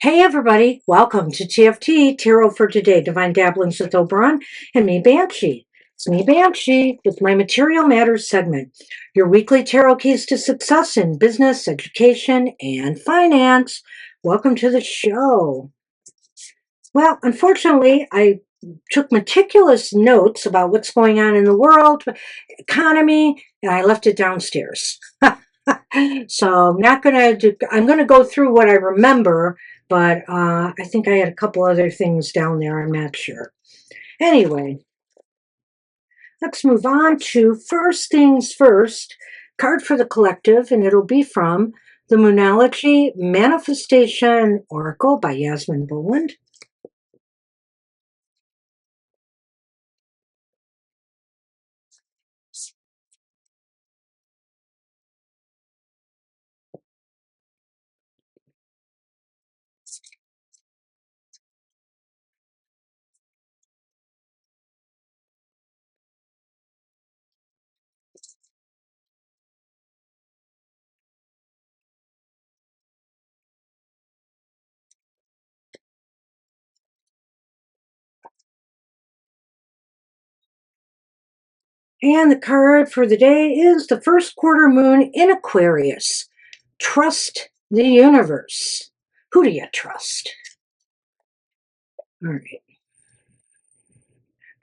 Hey everybody, welcome to TFT, Tarot for Today, Divine Dabblings with Oberon, and me, Banshee. It's me, Banshee, with my Material Matters segment, your weekly tarot keys to success in business, education, and finance. Welcome to the show. Well, unfortunately, I took meticulous notes about what's going on in the world, economy, and I left it downstairs. So I'm going to go through what I remember, but I think I had a couple other things down there. I'm not sure. Anyway, let's move on to first things first, card for the collective, and it'll be from the Moonology Manifestation Oracle by Yasmin Boland. And the card for the day is the first quarter moon in Aquarius. Trust the universe. Who do you trust? All right.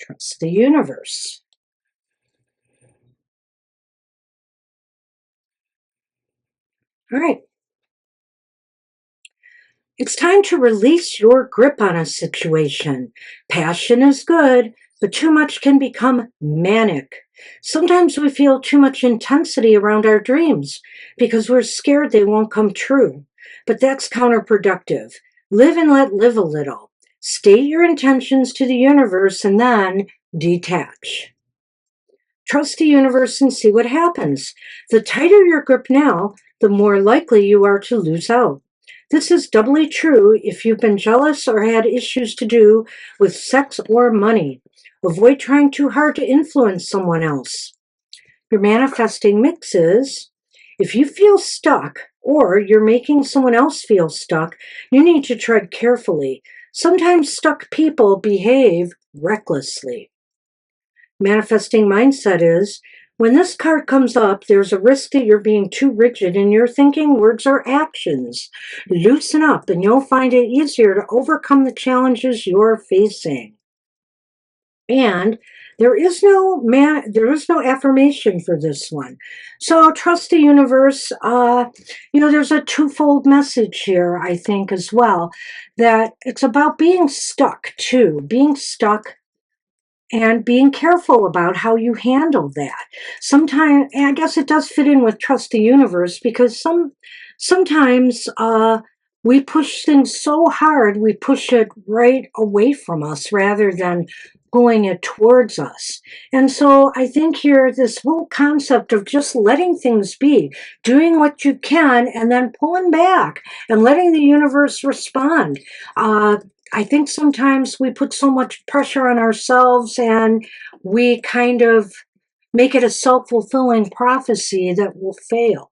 Trust the universe. All right. It's time to release your grip on a situation. Passion is good, but too much can become manic. Sometimes we feel too much intensity around our dreams because we're scared they won't come true. But that's counterproductive. Live and let live a little. State your intentions to the universe and then detach. Trust the universe and see what happens. The tighter your grip now, the more likely you are to lose out. This is doubly true if you've been jealous or had issues to do with sex or money. Avoid trying too hard to influence someone else. Your manifesting mix is, if you feel stuck or you're making someone else feel stuck, you need to tread carefully. Sometimes stuck people behave recklessly. Manifesting mindset is, when this card comes up, there's a risk that you're being too rigid in your thinking, words, or actions. Loosen up and you'll find it easier to overcome the challenges you're facing. And there is no affirmation for this one. So trust the universe. There's a twofold message here, I think, as well, that it's about being stuck too, being stuck and being careful about how you handle that. Sometimes, I guess it does fit in with trust the universe, because sometimes we push things so hard, we push it right away from us rather than pulling it towards us. And so I think here, this whole concept of just letting things be, doing what you can, and then pulling back and letting the universe respond. I think sometimes we put so much pressure on ourselves and we kind of make it a self-fulfilling prophecy that will fail.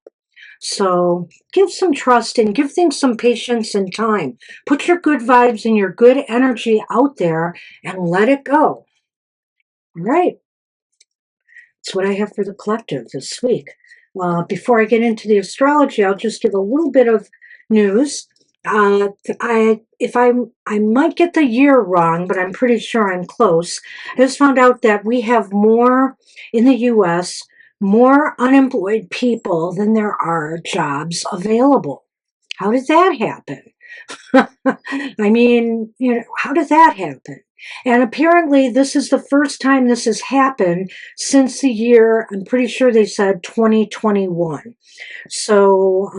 So give some trust and give things some patience and time. Put your good vibes and your good energy out there and let it go. All right. That's what I have for the collective this week. Before I get into the astrology, I'll just give a little bit of news. I might get the year wrong, but I'm pretty sure I'm close. I just found out that we have more in the U.S., more unemployed people than there are jobs available. How did that happen? I mean, how did that happen? And apparently this is the first time this has happened since the year, I'm pretty sure they said 2021. So,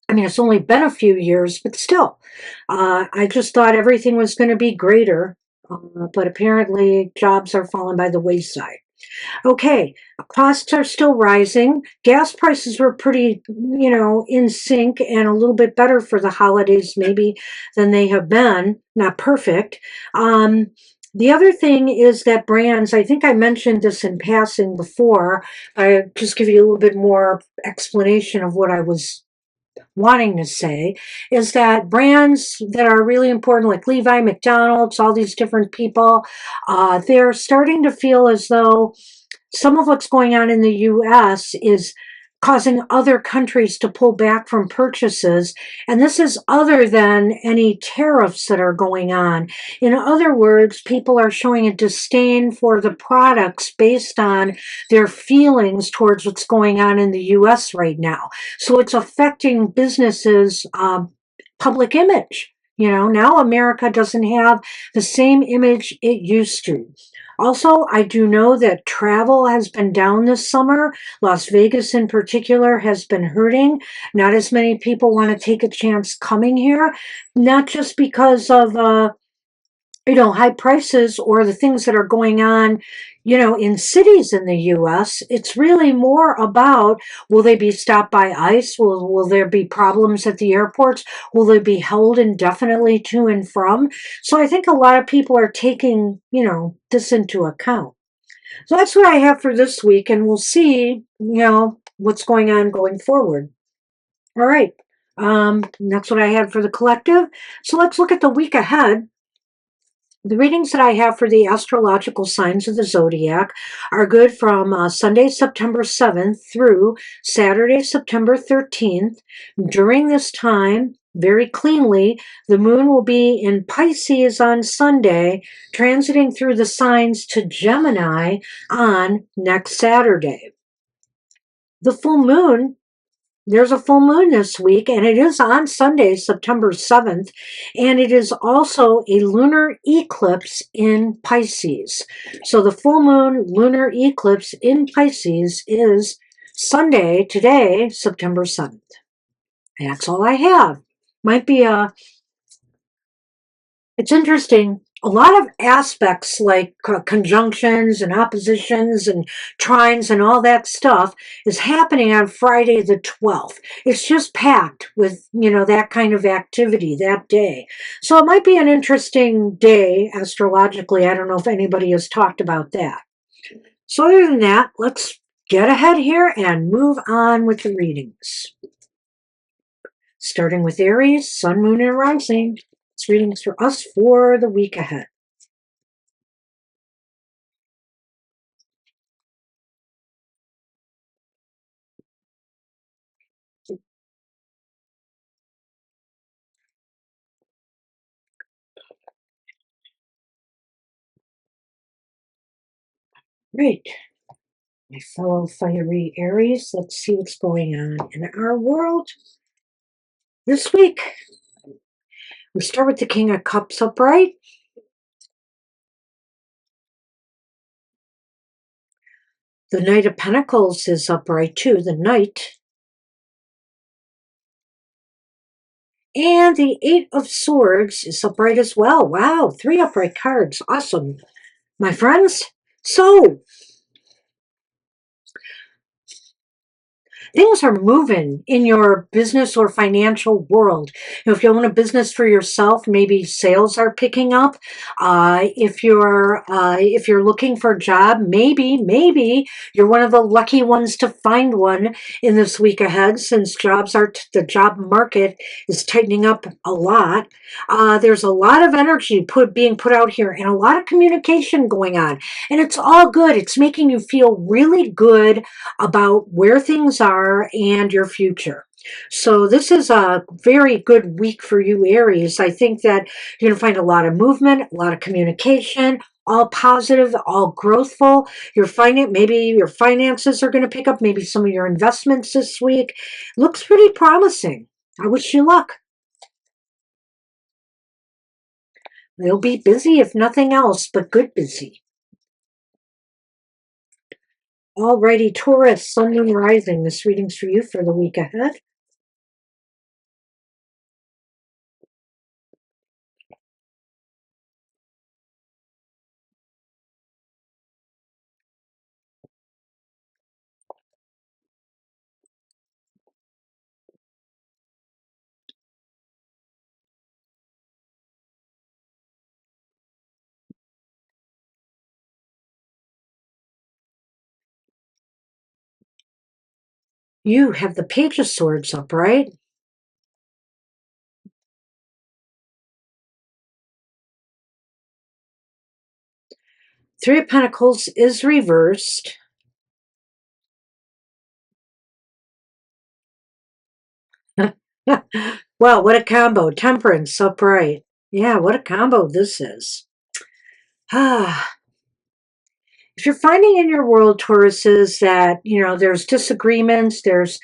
I mean, it's only been a few years, but still, I just thought everything was going to be greater, but apparently jobs are falling by the wayside. Okay, costs are still rising. Gas prices were pretty, in sync and a little bit better for the holidays, maybe, than they have been. Not perfect. Um, the other thing is that brands, I think I mentioned this in passing before. I just give you a little bit more explanation of what I was wanting to say, is that brands that are really important, like Levi, McDonald's, all these different people, they're starting to feel as though some of what's going on in the US is causing other countries to pull back from purchases. And this is other than any tariffs that are going on. In other words, people are showing a disdain for the products based on their feelings towards what's going on in the US right now. So it's affecting businesses' public image. Now America doesn't have the same image it used to. Also, I do know that travel has been down this summer. Las Vegas in particular has been hurting. Not as many people want to take a chance coming here, not just because of high prices or the things that are going on, in cities in the US. It's really more about, will they be stopped by ICE? Will there be problems at the airports? Will they be held indefinitely to and from? So I think a lot of people are taking, this into account. So that's what I have for this week, and we'll see, what's going on going forward. All right. That's what I had for the collective. So let's look at the week ahead. The readings that I have for the astrological signs of the zodiac are good from Sunday, September 7th through Saturday, September 13th. During this time, very cleanly, the moon will be in Pisces on Sunday, transiting through the signs to Gemini on next Saturday. The full moon, there's a full moon this week, and it is on Sunday, September 7th, and it is also a lunar eclipse in Pisces. So the full moon lunar eclipse in Pisces is Sunday, today, September 7th. And that's all I have. Might be it's interesting. A lot of aspects like conjunctions and oppositions and trines and all that stuff is happening on Friday the 12th. It's just packed with, that kind of activity that day. So it might be an interesting day astrologically. I don't know if anybody has talked about that. So other than that, let's get ahead here and move on with the readings. Starting with Aries, Sun, Moon, and Rising. It's readings for us for the week ahead. Great. My fellow fiery Aries, let's see what's going on in our world this week. We start with the King of Cups upright. The Knight of Pentacles is upright too, the Knight. And the Eight of Swords is upright as well. Wow, 3 upright cards. Awesome. My friends, so things are moving in your business or financial world. If you own a business for yourself, maybe sales are picking up. If you're looking for a job, maybe you're one of the lucky ones to find one in this week ahead, since the job market is tightening up a lot. There's a lot of energy being put out here and a lot of communication going on, and it's all good. It's making you feel really good about where things are and your future. So this is a very good week for you, Aries. I think that you're going to find a lot of movement, a lot of communication, all positive, all growthful. Maybe your finances are going to pick up, maybe some of your investments this week. Looks pretty promising. I wish you luck. You'll be busy if nothing else, but good busy. Alrighty, Taurus, Sun, Moon, Rising. This reading's for you for the week ahead. You have the Page of Swords upright. Three of Pentacles is reversed. Wow, what a combo. Temperance upright. Yeah, what a combo this is. Ah. If you're finding in your world, Tauruses, that, there's disagreements, there's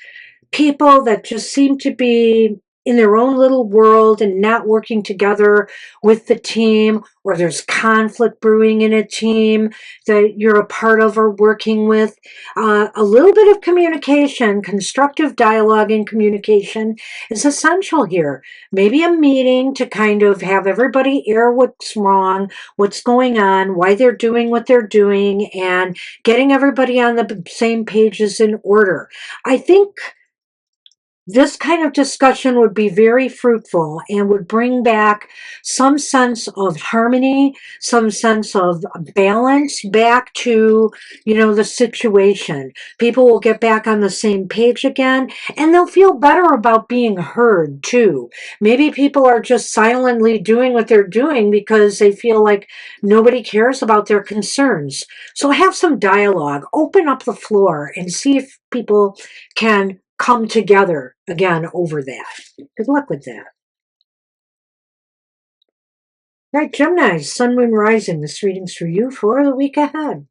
people that just seem to be in their own little world and not working together with the team, or there's conflict brewing in a team that you're a part of or working with. A little bit of communication, constructive dialogue and communication is essential here. Maybe a meeting to kind of have everybody air what's wrong, what's going on, why they're doing what they're doing, and getting everybody on the same page is in order. I think this kind of discussion would be very fruitful and would bring back some sense of harmony, some sense of balance back to, the situation. People will get back on the same page again, and they'll feel better about being heard too. Maybe people are just silently doing what they're doing because they feel like nobody cares about their concerns. So have some dialogue, open up the floor, and see if people can come together again over that. Good luck with that. Right, Gemini, Sun, Moon, Rising. This reading's for you for the week ahead.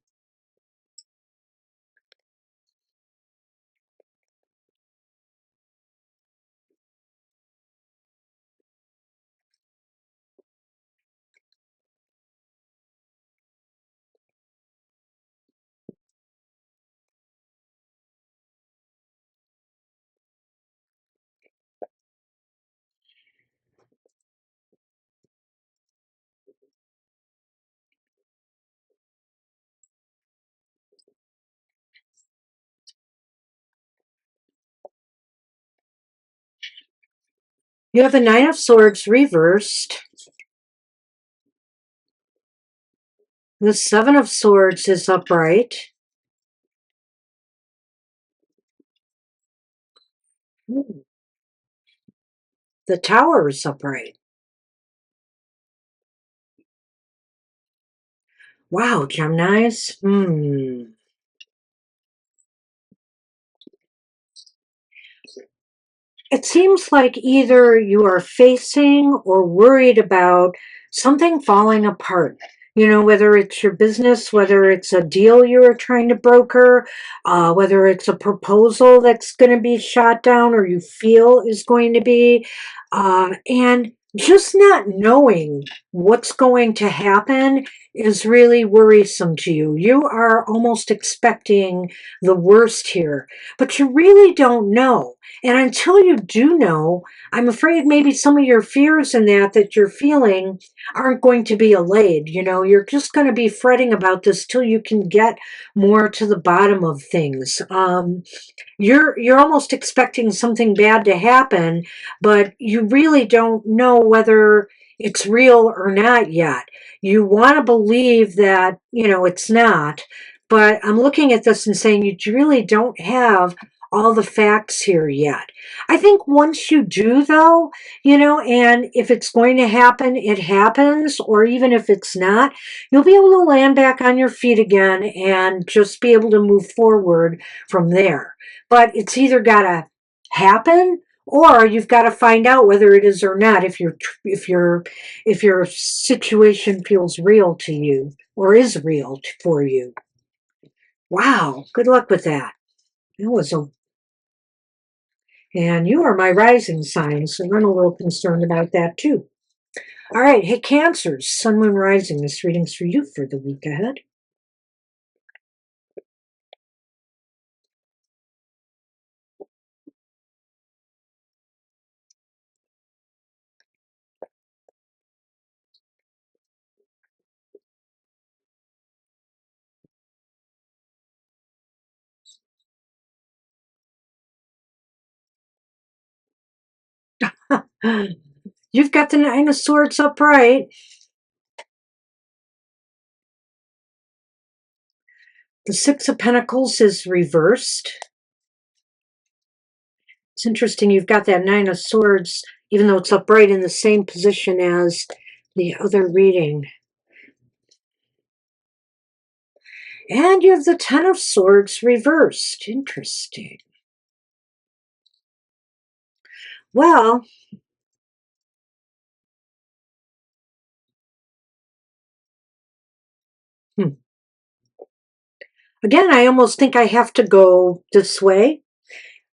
You have the Nine of Swords reversed. The Seven of Swords is upright. The Tower is upright. Wow, Geminis. It seems like either you are facing or worried about something falling apart. Whether it's your business, whether it's a deal you are trying to broker, whether it's a proposal that's going to be shot down or you feel is going to be. And just not knowing what's going to happen is really worrisome to you. You are almost expecting the worst here, but you really don't know. And until you do know, I'm afraid maybe some of your fears and that you're feeling aren't going to be allayed. You're just going to be fretting about this till you can get more to the bottom of things. You're almost expecting something bad to happen, but you really don't know whether it's real or not yet. You want to believe that, it's not, but I'm looking at this and saying you really don't have all the facts here yet. I think once you do, though, and if it's going to happen, it happens, or even if it's not, you'll be able to land back on your feet again and just be able to move forward from there. But it's either got to happen or you've got to find out whether it is or not, if your situation feels real to you or is real for you. Wow, good luck with that. That was a And you are my rising sign, so I'm a little concerned about that too. All right, hey Cancers, Sun, Moon, Rising. This reading's for you for the week ahead. You've got the Nine of Swords upright. The Six of Pentacles is reversed. It's interesting. You've got that Nine of Swords, even though it's upright in the same position as the other reading. And you have the Ten of Swords reversed. Interesting. Well, again, I almost think I have to go this way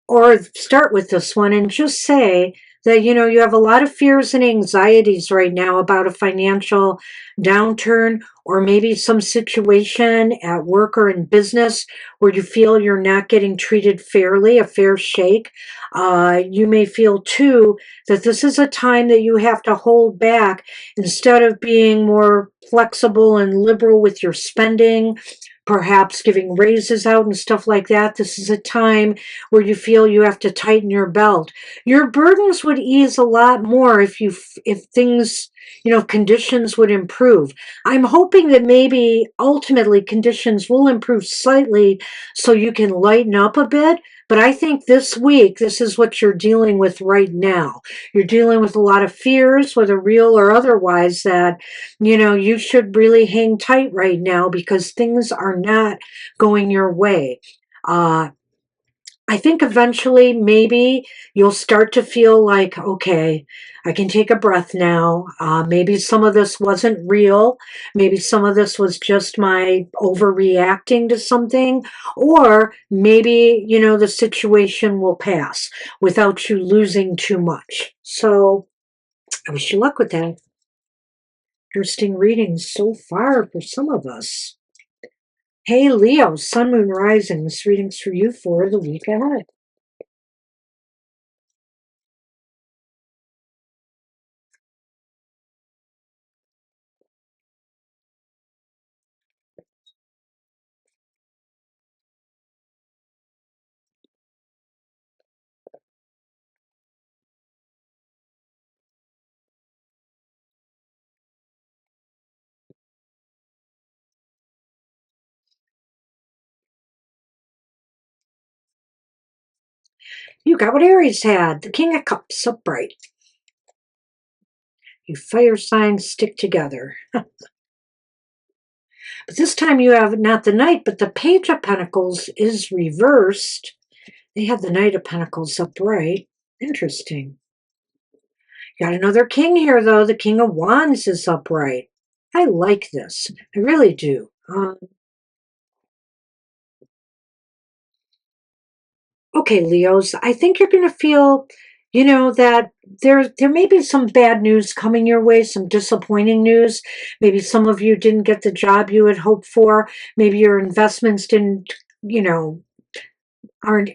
or start with this one and just say that, you have a lot of fears and anxieties right now about a financial downturn or maybe some situation at work or in business where you feel you're not getting treated fairly, a fair shake. You may feel too that this is a time that you have to hold back instead of being more flexible and liberal with your spending, perhaps giving raises out and stuff like that. This is a time where you feel you have to tighten your belt. Your burdens would ease a lot more if things, conditions would improve. I'm hoping that maybe ultimately conditions will improve slightly so you can lighten up a bit. But I think this week, this is what you're dealing with right now. You're dealing with a lot of fears, whether real or otherwise, that, you should really hang tight right now because things are not going your way. I think eventually maybe you'll start to feel like, okay, I can take a breath now. Maybe some of this wasn't real. Maybe some of this was just my overreacting to something. Or maybe, the situation will pass without you losing too much. So I wish you luck with that. Interesting readings so far for some of us. Hey, Leo, Sun, Moon, Rising. This reading's for you for the week ahead. You got what Aries had, the King of Cups upright. You fire signs stick together. But this time you have not the Knight, but the Page of Pentacles is reversed. They had the Knight of Pentacles upright. Interesting. Got another king here, though. The King of Wands is upright. I like this. I really do. Okay, Leos, I think you're going to feel, that there may be some bad news coming your way, some disappointing news. Maybe some of you didn't get the job you had hoped for. Maybe your investments didn't, aren't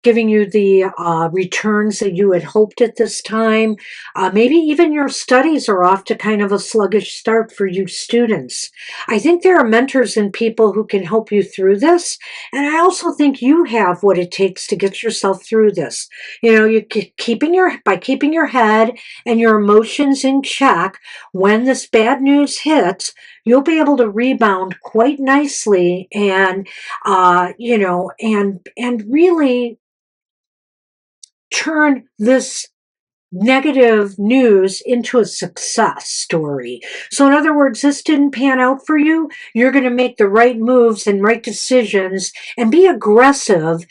giving you the returns that you had hoped at this time. Maybe even your studies are off to kind of a sluggish start for you students. I think there are mentors and people who can help you through this. And I also think you have what it takes to get yourself through this. By keeping your head and your emotions in check, when this bad news hits, you'll be able to rebound quite nicely and, and really turn this negative news into a success story. So in other words, this didn't pan out for you. You're going to make the right moves and right decisions and be aggressive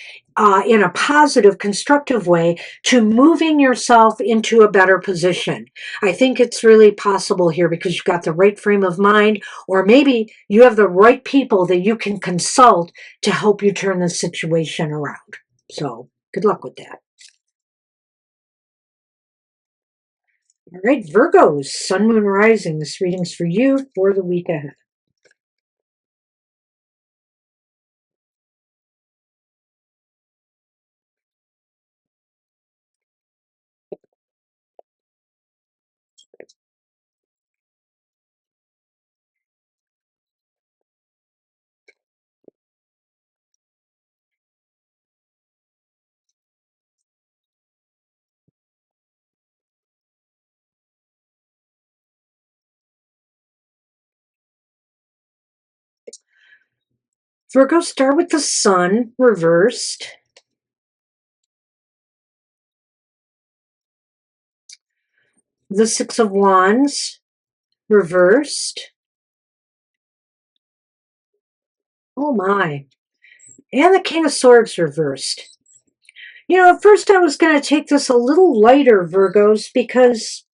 in a positive, constructive way to moving yourself into a better position. I think it's really possible here because you've got the right frame of mind, or maybe you have the right people that you can consult to help you turn the situation around. So good luck with that. All right, Virgos, Sun, Moon, Rising. This reading's for you for the week ahead. Virgo, start with the Sun reversed. the Six of Wands reversed. Oh my. And the King of Swords reversed. You know, at first I was going to take this a little lighter, Virgos, because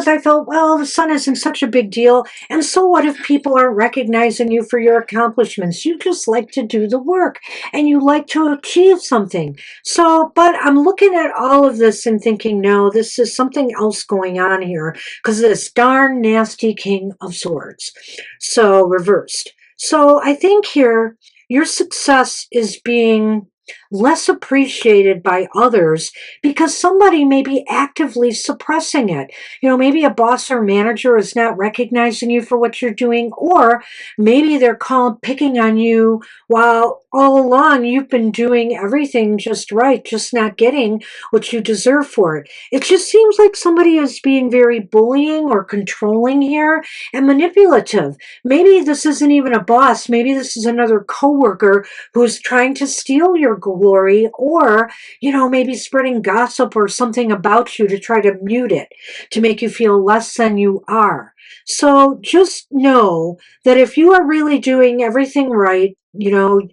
I felt, well, the sun isn't such a big deal. And so what if people aren't recognizing you for your accomplishments? You just like to do the work and you like to achieve something. So, but I'm looking at all of this and thinking, no, this is something else going on here because of this darn nasty King of Swords. So reversed. So I think here your success is being less appreciated by others because somebody may be actively suppressing it. You know, maybe a boss or manager is not recognizing you for what you're doing, or maybe they're picking on you while all along you've been doing everything just right, just not getting what you deserve for it. It just seems like somebody is being very bullying or controlling here and manipulative. Maybe this isn't even a boss. Maybe this is another coworker who's trying to steal your glory, or, you know, maybe spreading gossip or something about you to try to mute it, to make you feel less than you are. So just know that if you are really doing everything right, you know,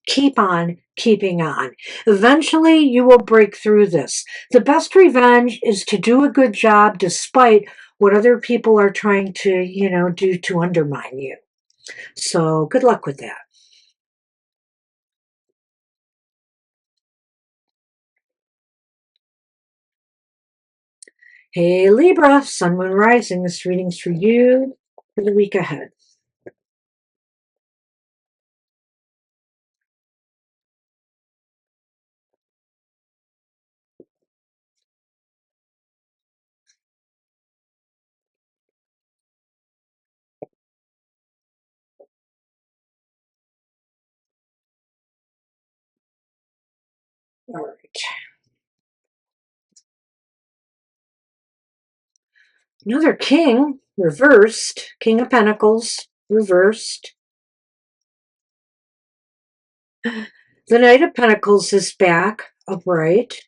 keep on keeping on. Eventually, you will break through this. The best revenge is to do a good job despite what other people are trying to, you know, do to undermine you. So good luck with that. Hey Libra, Sun, Moon, Rising. This reading's for you for the week ahead. All right. Another king, reversed. King of Pentacles, reversed. The Knight of Pentacles is back, upright.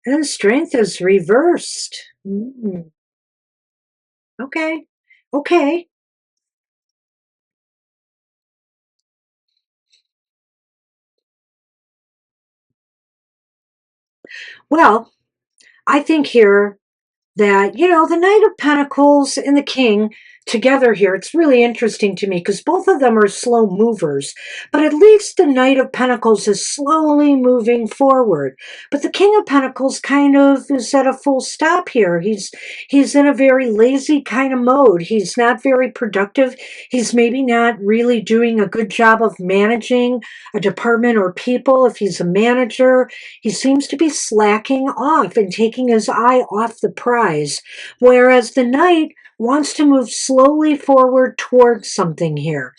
And Strength is reversed. Okay. Okay. Well, I think here that, you know, the Knight of Pentacles and the King together here, it's really interesting to me because both of them are slow movers, but at least the Knight of Pentacles is slowly moving forward. But the King of Pentacles kind of is at a full stop here. He's in a very lazy kind of mode. He's not very productive. He's maybe not really doing a good job of managing a department or people. If he's a manager, he seems to be slacking off and taking his eye off the prize, whereas the Knight wants to move slowly forward towards something here.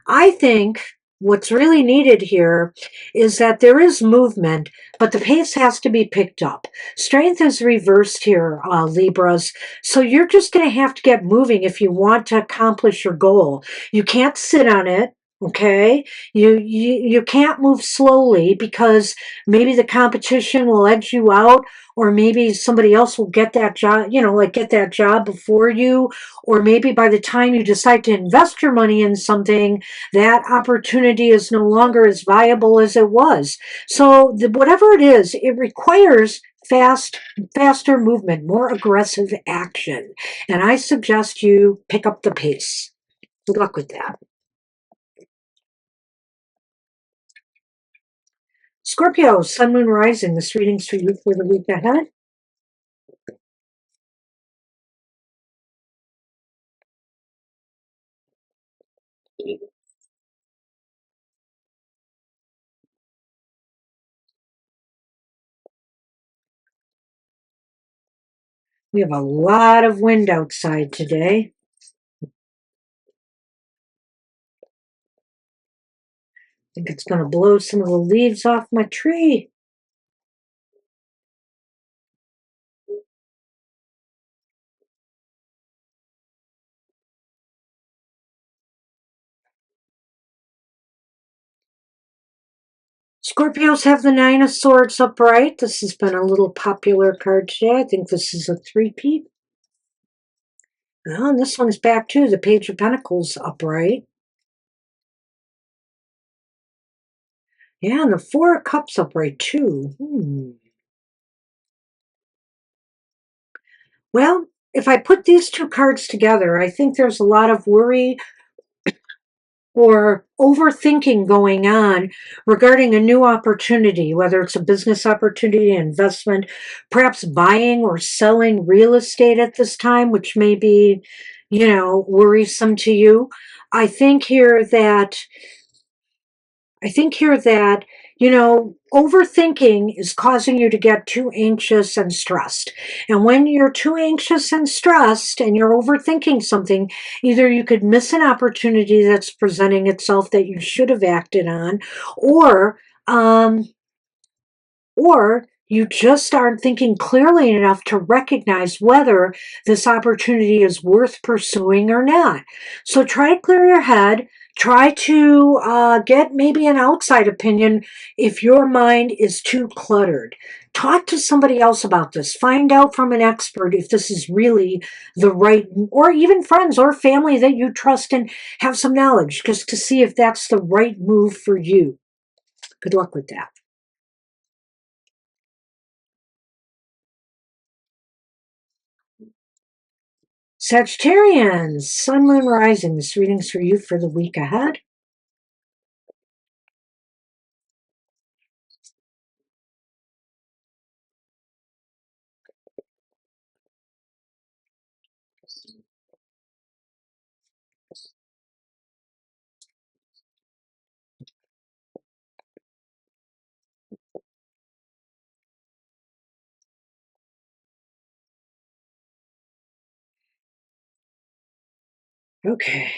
I think what's really needed here is that there is movement, but the pace has to be picked up. Strength is reversed here, Libras, so you're just going to have to get moving if you want to accomplish your goal. You can't sit on it. Okay, you can't move slowly because maybe the competition will edge you out, or maybe somebody else will get that job, you know, like get that job before you, or maybe by the time you decide to invest your money in something, that opportunity is no longer as viable as it was. So whatever it is, it requires faster movement, more aggressive action. And I suggest you pick up the pace. Good luck with that. Scorpio, Sun, Moon, Rising. This reading's for you for the week ahead. We have a lot of wind outside today. I think it's going to blow some of the leaves off my tree. Scorpios have the Nine of Swords upright. This has been a little popular card today. I think this is a three-peat. Oh, and this one's back too. The Page of Pentacles upright. Yeah, and the Four of Cups upright too. Well, if I put these two cards together, I think there's a lot of worry or overthinking going on regarding a new opportunity, whether it's a business opportunity, investment, perhaps buying or selling real estate at this time, which may be, worrisome to you. I think here that overthinking is causing you to get too anxious and stressed. And when you're too anxious and stressed and you're overthinking something, either you could miss an opportunity that's presenting itself that you should have acted on, or, um, or you just aren't thinking clearly enough to recognize whether this opportunity is worth pursuing or not. So try to clear your head. Try to get maybe an outside opinion if your mind is too cluttered. Talk to somebody else about this. Find out from an expert if this is really the right, or even friends or family that you trust and have some knowledge, just to see if that's the right move for you. Good luck with that. Sagittarians, Sun, Moon, Rising. This reading's for you for the week ahead. Okay.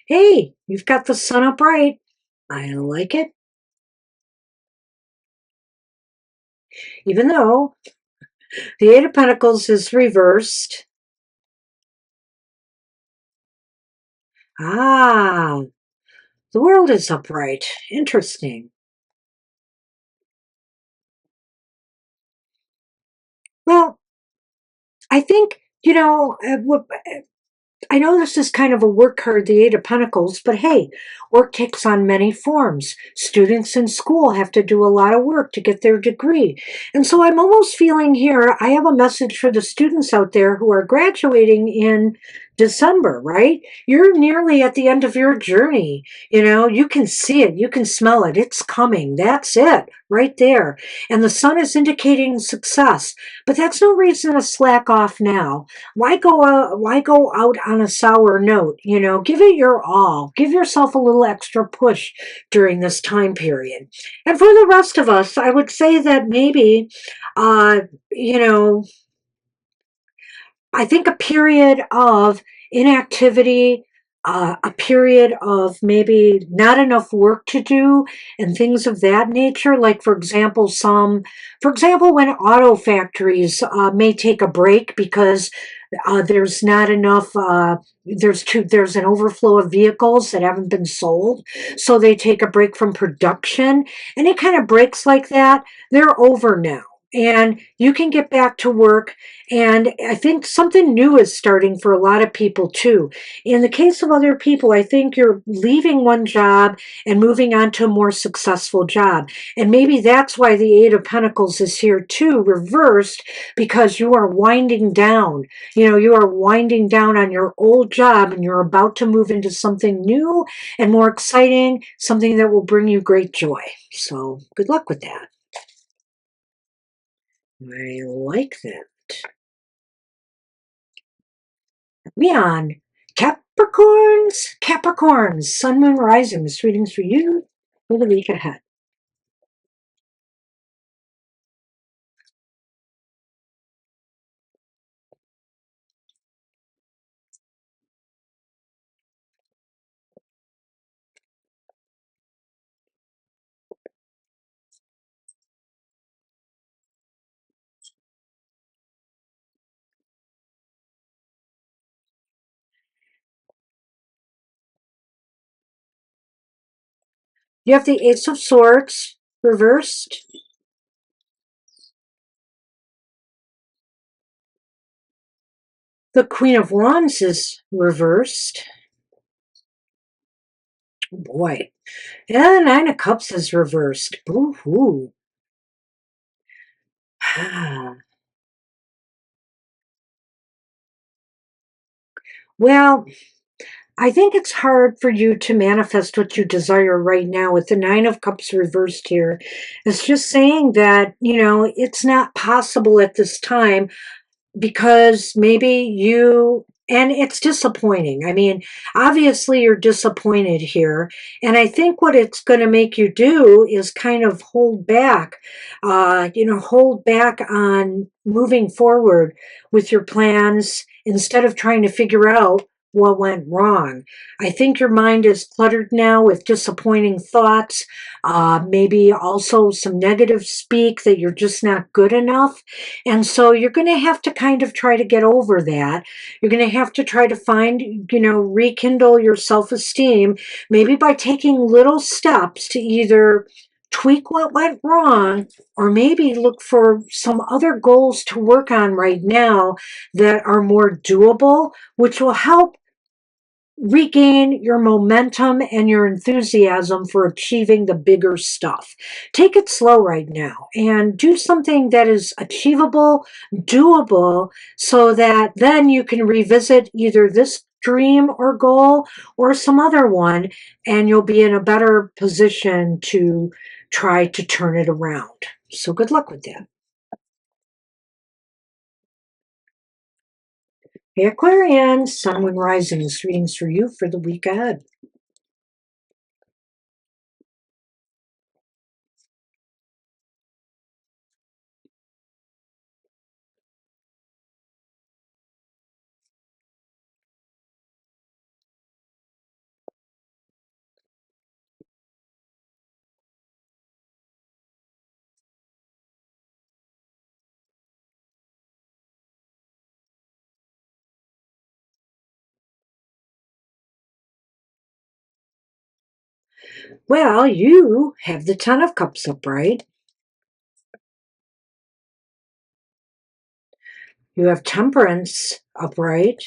Hey, you've got the sun upright. I like it. Even though the Eight of Pentacles is reversed. Ah, the world is upright. Interesting. Well, I think, I know this is kind of a work card, the Eight of Pentacles, but hey, work takes on many forms. Students in school have to do a lot of work to get their degree. And so I'm almost feeling here, I have a message for the students out there who are graduating in December, right? You're nearly at the end of your journey. You can see it, you can smell it, it's coming. That's it, right there. And the sun is indicating success. But that's no reason to slack off now. Why go out on a sour note? Give it your all. Give yourself a little extra push during this time period. And for the rest of us, I would say that maybe, uh, you know, I think a period of inactivity, a period of maybe not enough work to do, and things of that nature. Like, for example, when auto factories may take a break because there's not enough. There's an overflow of vehicles that haven't been sold, so they take a break from production. Any kind of breaks like that, they're over now. And you can get back to work. And I think something new is starting for a lot of people too. In the case of other people, I think you're leaving one job and moving on to a more successful job. And maybe that's why the Eight of Pentacles is here too, reversed, because you are winding down. You are winding down on your old job and you're about to move into something new and more exciting, something that will bring you great joy. So good luck with that. I like that. Leon, Capricorns, Sun, Moon, Rising. This reading's for you for the week ahead. You have the Ace of Swords reversed. The Queen of Wands is reversed. Oh boy. And the Nine of Cups is reversed. Boo-hoo. Well, I think it's hard for you to manifest what you desire right now with the Nine of Cups reversed here. It's just saying that, it's not possible at this time because maybe and it's disappointing. I mean, obviously you're disappointed here. And I think what it's going to make you do is kind of hold back on moving forward with your plans instead of trying to figure out what went wrong. I think your mind is cluttered now with disappointing thoughts, maybe also some negative speak that you're just not good enough. And so you're going to have to kind of try to get over that. You're going to have to try to find, rekindle your self-esteem, maybe by taking little steps to either tweak what went wrong or maybe look for some other goals to work on right now that are more doable, which will help regain your momentum and your enthusiasm for achieving the bigger stuff. Take it slow right now and do something that is achievable, doable, so that then you can revisit either this dream or goal or some other one, and you'll be in a better position to try to turn it around. So good luck with that. Hey Aquarian, Sun, Moon, Rising, this reading's for you for the week ahead. Well, you have the Ten of Cups upright. You have Temperance upright.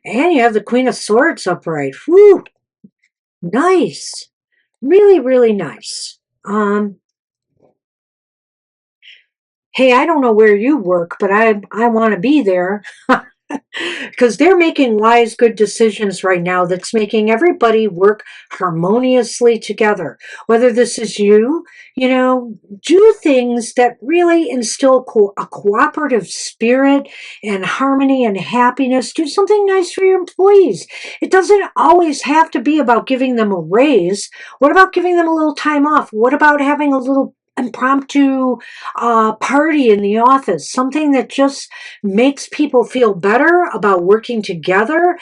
And you have the Queen of Swords upright. Whew! Nice. Really, really nice. Hey, I don't know where you work, but I want to be there. Because they're making wise, good decisions right now that's making everybody work harmoniously together. Whether this is you, do things that really instill a cooperative spirit and harmony and happiness. Do something nice for your employees. It doesn't always have to be about giving them a raise. What about giving them a little time off? What about having a little impromptu party in the office, something that just makes people feel better about working together?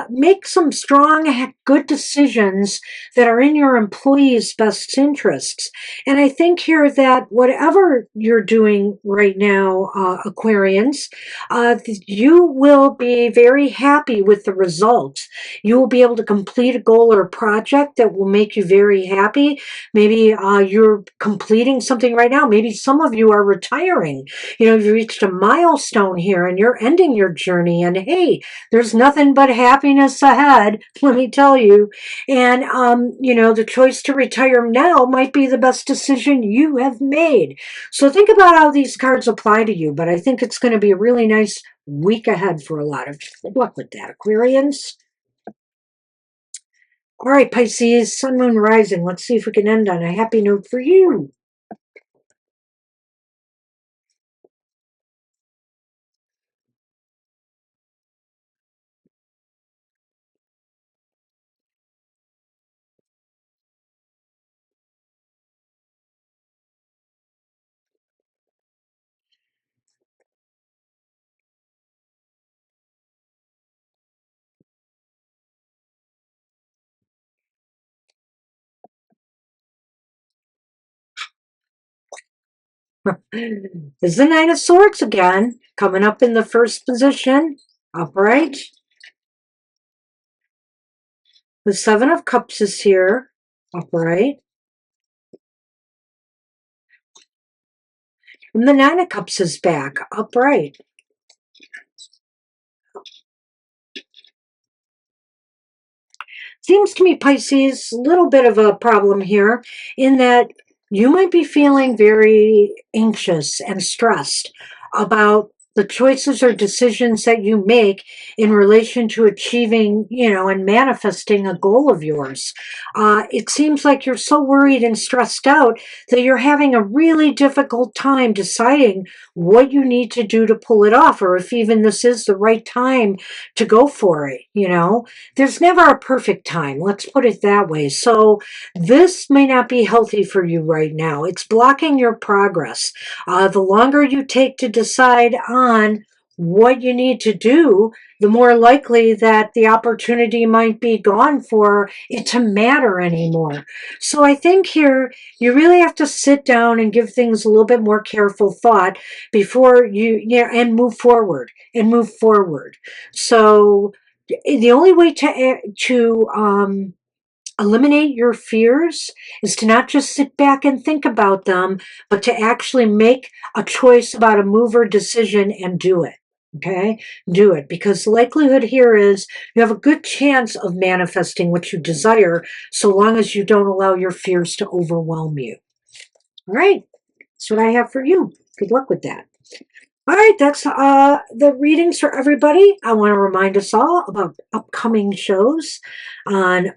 Make some strong, good decisions that are in your employees' best interests. And I think here that whatever you're doing right now, Aquarians, you will be very happy with the results. You will be able to complete a goal or a project that will make you very happy. Maybe you're completing something right now. Maybe some of you are retiring. You reached a milestone here and you're ending your journey. And hey, there's nothing but happiness ahead, let me tell you. And, the choice to retire now might be the best decision you have made. So think about how these cards apply to you. But I think it's going to be a really nice week ahead for a lot of you. Good luck with that, Aquarians. All right, Pisces, Sun, Moon, Rising. Let's see if we can end on a happy note for you. There's the Nine of Swords again, coming up in the first position, upright. The Seven of Cups is here, upright. And the Nine of Cups is back, upright. Seems to me, Pisces, a little bit of a problem here in that you might be feeling very anxious and stressed about the choices or decisions that you make in relation to achieving, and manifesting a goal of yours. It seems like you're so worried and stressed out that you're having a really difficult time deciding what you need to do to pull it off, or if even this is the right time to go for it, There's never a perfect time, let's put it that way. So this may not be healthy for you right now. It's blocking your progress. The longer you take to decide on what you need to do, the more likely that the opportunity might be gone for it to matter anymore. So I think here you really have to sit down and give things a little bit more careful thought before and move forward and move forward. So the only way to eliminate your fears is to not just sit back and think about them, but to actually make a choice about a move or decision and do it. Okay? Do it, because the likelihood here is you have a good chance of manifesting what you desire, so long as you don't allow your fears to overwhelm you. All right. That's what I have for you. Good luck with that. All right, that's the readings for everybody. I want to remind us all about upcoming shows. On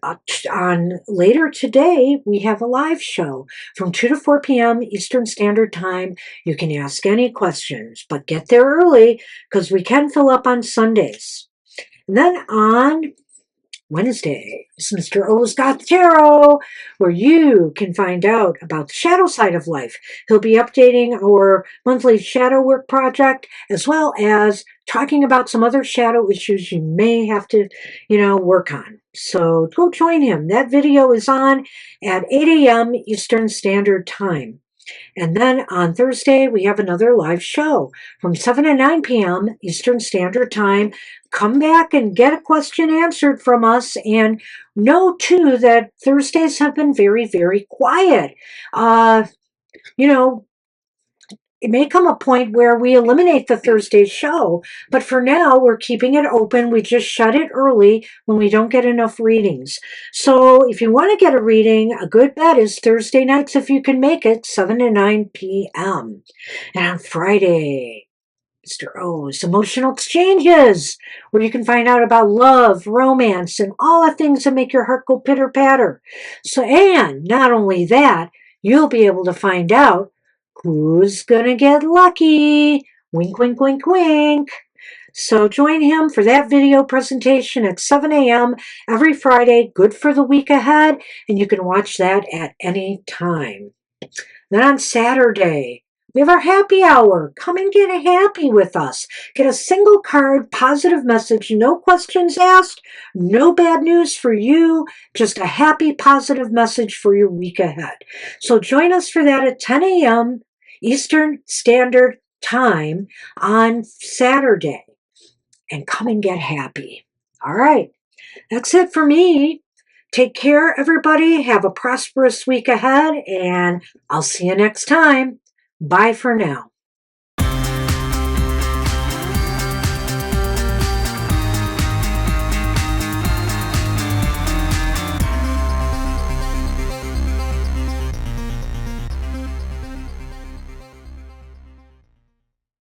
later today, we have a live show from 2 to 4 p.m. Eastern Standard Time. You can ask any questions, but get there early because we can fill up on Sundays. And then on Wednesday is Mr. O's Got Tarot, where you can find out about the shadow side of life. He'll be updating our monthly shadow work project, as well as talking about some other shadow issues you may have to, work on. So go join him. That video is on at 8 a.m. Eastern Standard Time. And then on Thursday, we have another live show from 7 to 9 p.m. Eastern Standard Time. Come back and get a question answered from us. And know, too, that Thursdays have been very, very quiet. It may come a point where we eliminate the Thursday show, but for now, we're keeping it open. We just shut it early when we don't get enough readings. So if you want to get a reading, a good bet is Thursday nights if you can make it, 7 to 9 p.m. And on Friday, Mr. O's Emotional Exchanges, where you can find out about love, romance, and all the things that make your heart go pitter-patter. So, and not only that, you'll be able to find out who's gonna get lucky? Wink, wink, wink, wink. So join him for that video presentation at 7 a.m. every Friday. Good for the week ahead, and you can watch that at any time. Then on Saturday, we have our happy hour. Come and get a happy with us. Get a single card, positive message, no questions asked, no bad news for you, just a happy, positive message for your week ahead. So join us for that at 10 a.m. Eastern Standard Time on Saturday. And come and get happy. All right. That's it for me. Take care, everybody. Have a prosperous week ahead, and I'll see you next time. Bye for now.